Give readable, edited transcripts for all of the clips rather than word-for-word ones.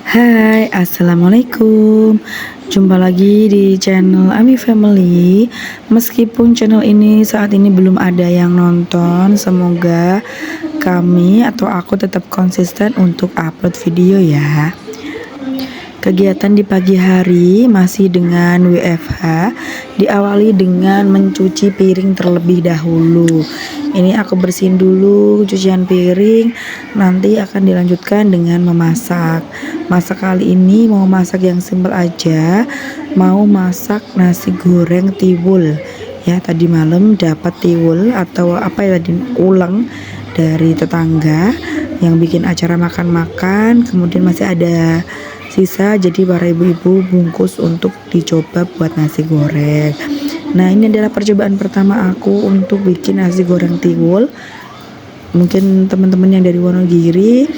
Hai, assalamualaikum. Jumpa lagi di channel Ami Family. Meskipun channel ini saat ini belum ada yang nonton, semoga kami atau aku tetap konsisten untuk upload video ya. Kegiatan di pagi hari masih dengan WFH, diawali dengan mencuci piring terlebih dahulu. Ini aku bersihin dulu cucian piring, nanti akan dilanjutkan dengan memasak. Masak kali ini mau masak yang simpel aja, mau masak nasi goreng tiwul. Ya, tadi malam dapat tiwul atau apa ya tadi, ulang dari tetangga yang bikin acara makan-makan, kemudian masih ada sisa, jadi para ibu-ibu bungkus untuk dicoba buat nasi goreng. Nah, ini adalah percobaan pertama aku untuk bikin nasi goreng tiwul. Mungkin teman-teman yang dari Wonogiri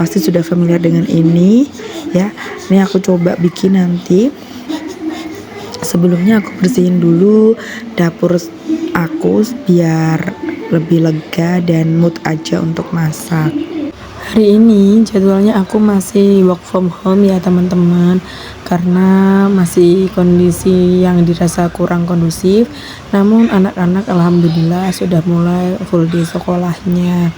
pasti sudah familiar dengan ini ya. Ini aku coba bikin nanti. Sebelumnya aku bersihin dulu dapur aku biar lebih lega dan mood aja untuk masak. Hari ini jadwalnya aku masih work from home ya teman-teman, karena masih kondisi yang dirasa kurang kondusif. Namun anak-anak alhamdulillah sudah mulai full day sekolahnya.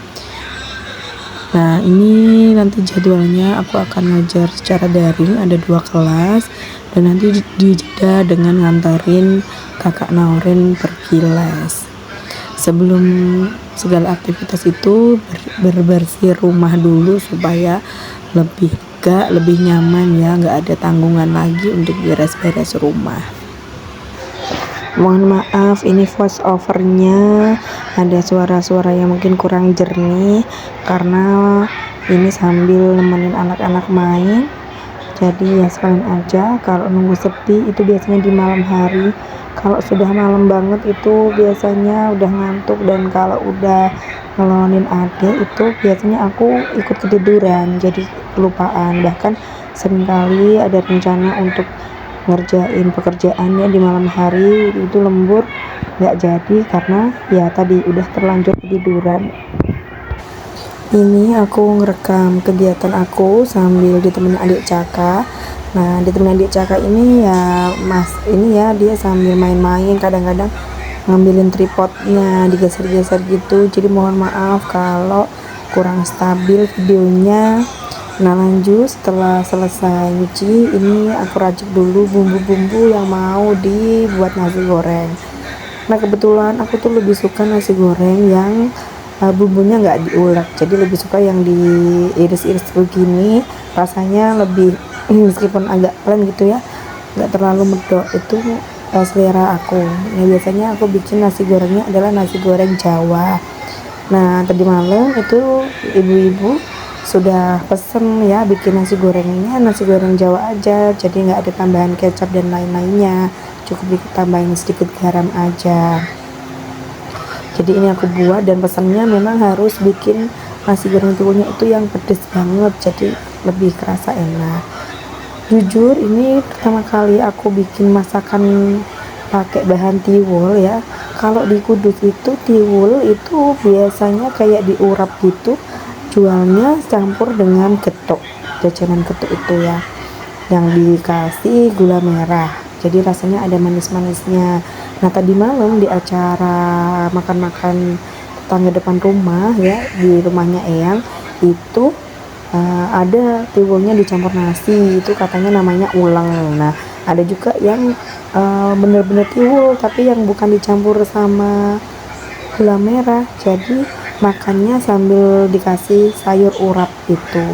Nah, ini nanti jadwalnya aku akan ngajar secara daring, ada 2 kelas, dan nanti dijeda dengan nganterin kakak Naurin pergi les. Sebelum segala aktivitas itu bersih rumah dulu supaya lebih lega, lebih nyaman ya, nggak ada tanggungan lagi untuk beres-beres rumah. Mohon maaf, ini voice overnya ada suara-suara yang mungkin kurang jernih karena ini sambil nemenin anak-anak main. Jadi ya sekalian aja, kalau nunggu sepi itu biasanya di malam hari. Kalau sudah malam banget itu biasanya udah ngantuk, dan kalau udah ngelonin adik itu biasanya aku ikut ketiduran, jadi kelupaan. Bahkan seringkali ada rencana untuk ngerjain pekerjaannya di malam hari itu lembur, nggak jadi karena ya tadi udah terlanjur ketiduran. Ini aku ngerekam kegiatan aku sambil ditemani adik Caka. Nah, ditemani adik Caka ini ya mas, ini ya dia sambil main-main, kadang-kadang ngambilin tripodnya digeser-geser gitu. Jadi mohon maaf kalau kurang stabil videonya. Nah, lanjut setelah selesai nyuci, ini aku racik dulu bumbu-bumbu yang mau dibuat nasi goreng. Nah, kebetulan aku tuh lebih suka nasi goreng yang bumbunya nggak diulek, jadi lebih suka yang diiris-iris begini, rasanya lebih meskipun agak plain gitu ya, nggak terlalu medok, itu selera aku. Nah, biasanya aku bikin nasi gorengnya adalah nasi goreng Jawa. Nah, tadi malam itu ibu-ibu sudah pesen ya bikin nasi gorengnya nasi goreng Jawa aja, jadi nggak ada tambahan kecap dan lain-lainnya, cukup ditambahin sedikit garam aja. Jadi ini aku buat, dan pesannya memang harus bikin nasi goreng tiwulnya itu yang pedes banget, jadi lebih kerasa enak. Jujur ini pertama kali aku bikin masakan pakai bahan tiwul ya. Kalau di Kudus itu tiwul itu biasanya kayak diurap gitu, jualnya campur dengan getuk, jajanan getuk itu ya, yang dikasih gula merah, jadi rasanya ada manis-manisnya. Nah, tadi malam di acara makan-makan tetangga depan rumah ya, di rumahnya Eyang itu ada tiwulnya dicampur nasi, itu katanya namanya ulang. Nah, ada juga yang bener-bener tiwul tapi yang bukan dicampur sama gula merah, jadi makannya sambil dikasih sayur urap itu.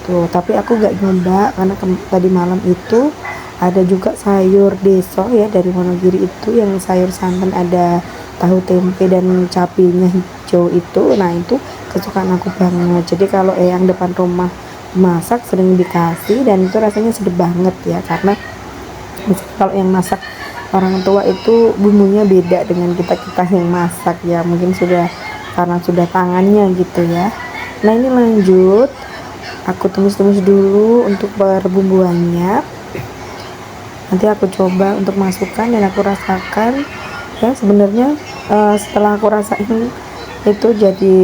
Tapi aku gak nyoba karena tadi malam itu ada juga sayur deso ya dari Wonogiri, itu yang sayur santan, ada tahu tempe dan cabenya hijau itu. Nah, itu kesukaan aku banget. Jadi kalau yang depan rumah masak sering dikasih, dan itu rasanya sedap banget ya, karena kalau yang masak orang tua itu bumbunya beda dengan kita yang masak ya, mungkin sudah karena sudah tangannya gitu ya. Nah, ini lanjut aku tumis-tumis dulu untuk perbumbuannya. Nanti aku coba untuk masukkan dan aku rasakan ya, sebenarnya setelah aku rasain itu jadi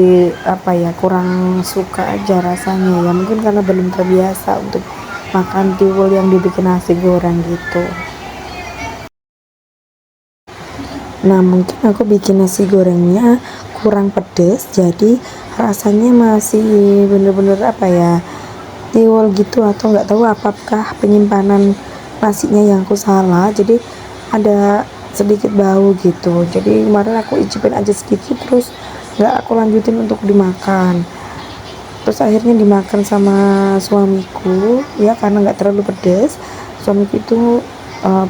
apa ya, kurang suka aja rasanya ya, mungkin karena belum terbiasa untuk makan tiwul yang dibikin nasi goreng gitu. Nah mungkin aku bikin nasi gorengnya kurang pedes, jadi rasanya masih bener-bener apa ya, tiwul gitu, atau nggak tahu apakah penyimpanan nasinya yang aku salah, jadi ada sedikit bau gitu. Jadi kemarin aku icipin aja sedikit, terus nggak aku lanjutin untuk dimakan. Terus akhirnya dimakan sama suamiku ya, karena nggak terlalu pedas. Suamiku itu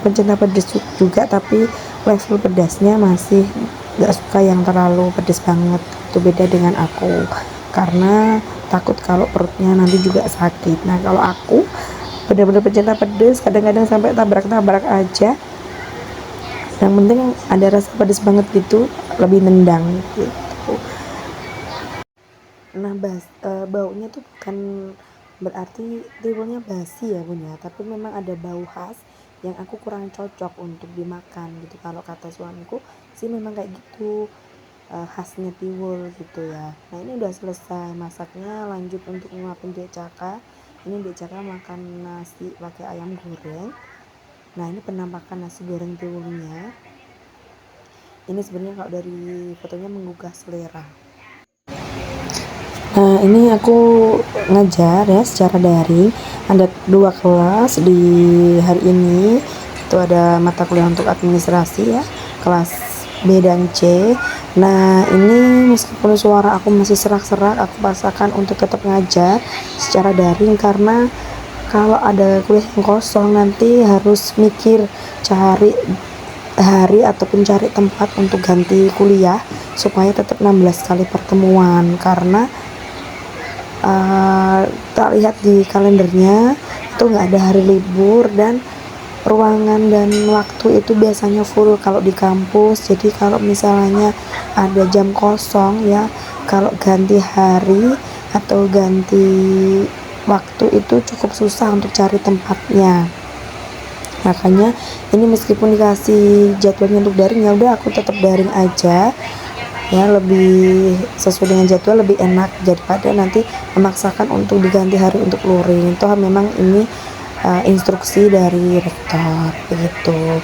pencinta pedas juga, tapi level pedasnya masih nggak suka yang terlalu pedas banget. Itu beda dengan aku, karena takut kalau perutnya nanti juga sakit. Nah kalau aku benar-benar pencinta pedas, kadang-kadang sampai tabrak-tabrak aja, yang penting ada rasa pedas banget gitu, lebih nendang gitu. Nah baunya tuh bukan berarti tiwulnya basi ya bun ya, tapi memang ada bau khas yang aku kurang cocok untuk dimakan gitu. Kalau kata suamiku sih memang kayak gitu, khasnya tiwul gitu ya. Nah ini udah selesai masaknya, lanjut untuk nguapin Dek Caka. Ini Dek Caka makan nasi pakai ayam goreng. Nah ini penampakan nasi goreng tiwulnya, ini sebenarnya kalau dari fotonya menggugah selera. Nah ini aku ngajar ya secara daring, ada 2 kelas di hari ini. Itu ada mata kuliah untuk administrasi ya, kelas B dan C. Nah ini meskipun suara aku masih serak-serak, aku paksakan untuk tetap ngajar secara daring, karena kalau ada kuliah yang kosong nanti harus mikir cari hari ataupun cari tempat untuk ganti kuliah supaya tetap 16 kali pertemuan. Karena tak lihat di kalendernya itu nggak ada hari libur, dan ruangan dan waktu itu biasanya full kalau di kampus. Jadi kalau misalnya ada jam kosong ya, kalau ganti hari atau ganti waktu itu cukup susah untuk cari tempatnya. Makanya ini meskipun dikasih jadwalnya untuk daring, ya udah aku tetap daring aja ya, lebih sesuai dengan jadwal, lebih enak daripada nanti memaksakan untuk diganti hari untuk luring. Itu memang ini instruksi dari rektor begitu.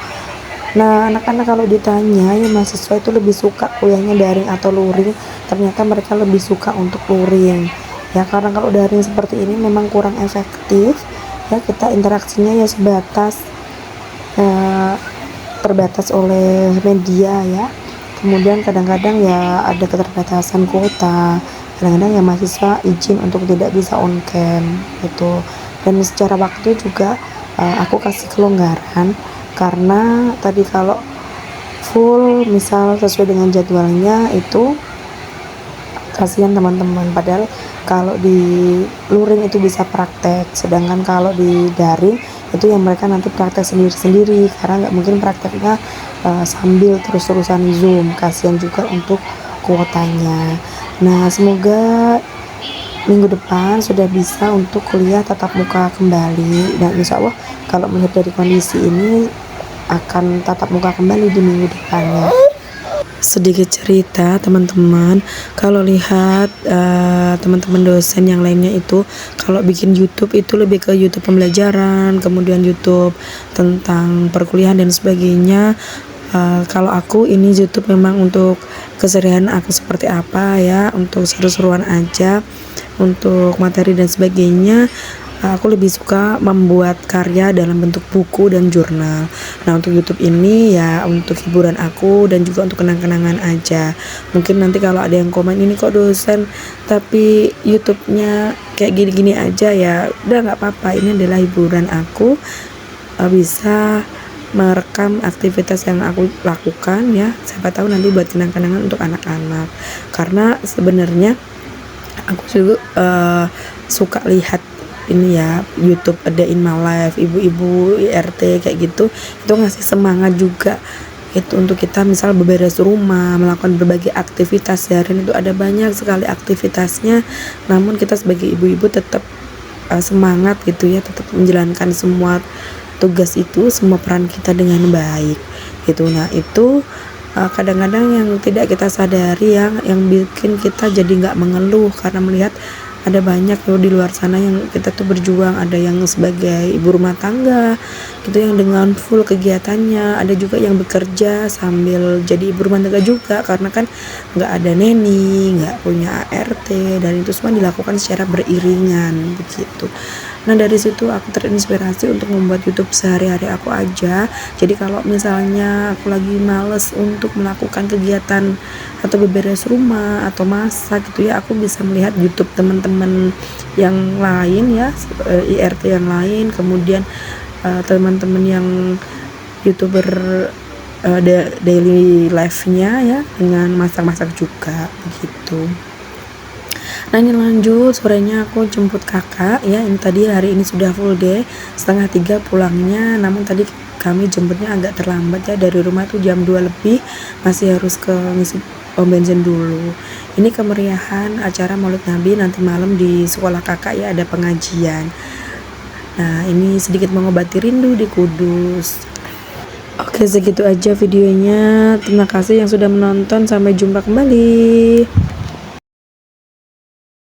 Nah anak-anak kalau ditanya ya, mahasiswa itu lebih suka kuliahnya daring atau luring, ternyata mereka lebih suka untuk luring ya, karena kalau daring seperti ini memang kurang efektif ya, kita interaksinya ya sebatas terbatas oleh media ya. Kemudian kadang-kadang ya ada keterbatasan kuota, kadang-kadang ya mahasiswa izin untuk tidak bisa on cam gitu. Dan secara waktu juga aku kasih kelonggaran, karena tadi kalau full misal sesuai dengan jadwalnya itu kasihan teman-teman, padahal kalau di luring itu bisa praktek, sedangkan kalau di daring itu yang mereka nanti praktek sendiri-sendiri, karena nggak mungkin prakteknya sambil terus-terusan zoom, kasihan juga untuk kuotanya. Nah semoga minggu depan sudah bisa untuk kuliah tatap muka kembali, dan insya Allah kalau melihat dari kondisi ini akan tatap muka kembali di minggu depannya. Sedikit cerita teman-teman, kalau lihat teman-teman dosen yang lainnya itu kalau bikin YouTube itu lebih ke YouTube pembelajaran, kemudian YouTube tentang perkuliahan dan sebagainya. Kalau aku ini YouTube memang untuk keseharian aku seperti apa ya, untuk seru-seruan aja, untuk materi dan sebagainya. Aku lebih suka membuat karya dalam bentuk buku dan jurnal. Nah untuk YouTube ini ya untuk hiburan aku dan juga untuk kenang-kenangan aja. Mungkin nanti kalau ada yang komen, ini kok dosen tapi YouTube-nya kayak gini-gini aja, ya udah nggak apa-apa, ini adalah hiburan aku, bisa merekam aktivitas yang aku lakukan ya, siapa tahu nanti buat kenang-kenangan untuk anak-anak. Karena sebenarnya aku juga suka lihat ini ya YouTube, ada In My Life, ibu-ibu IRT kayak gitu, itu ngasih semangat juga itu untuk kita misal beberes rumah, melakukan berbagai aktivitas seharian. Itu ada banyak sekali aktivitasnya, namun kita sebagai ibu-ibu tetap semangat gitu ya, tetap menjalankan semua tugas itu, semua peran kita dengan baik gitu. Nah itu kadang-kadang yang tidak kita sadari yang bikin kita jadi nggak mengeluh karena melihat ada banyak loh di luar sana yang kita tuh berjuang, ada yang sebagai ibu rumah tangga gitu yang dengan full kegiatannya, ada juga yang bekerja sambil jadi ibu rumah tangga juga karena kan nggak ada neni, nggak punya ART, dan itu semua dilakukan secara beriringan begitu. Nah dari situ aku terinspirasi untuk membuat YouTube sehari-hari aku aja. Jadi kalau misalnya aku lagi males untuk melakukan kegiatan atau beberes rumah atau masak gitu ya, aku bisa melihat YouTube teman-teman yang lain ya, IRT yang lain, kemudian teman-teman yang YouTuber daily life-nya ya dengan masak-masak juga begitu. Nah ini lanjut, sorenya aku jemput kakak ya, ini tadi hari ini sudah full day, 2:30 pulangnya, namun tadi kami jemputnya agak terlambat ya, dari rumah tuh jam 2 lebih, masih harus ke ngisi pom bensin dulu. Ini kemeriahan acara Maulid Nabi nanti malam di sekolah kakak ya, ada pengajian. Nah ini sedikit mengobati rindu di Kudus. Oke segitu aja videonya, terima kasih yang sudah menonton, sampai jumpa kembali.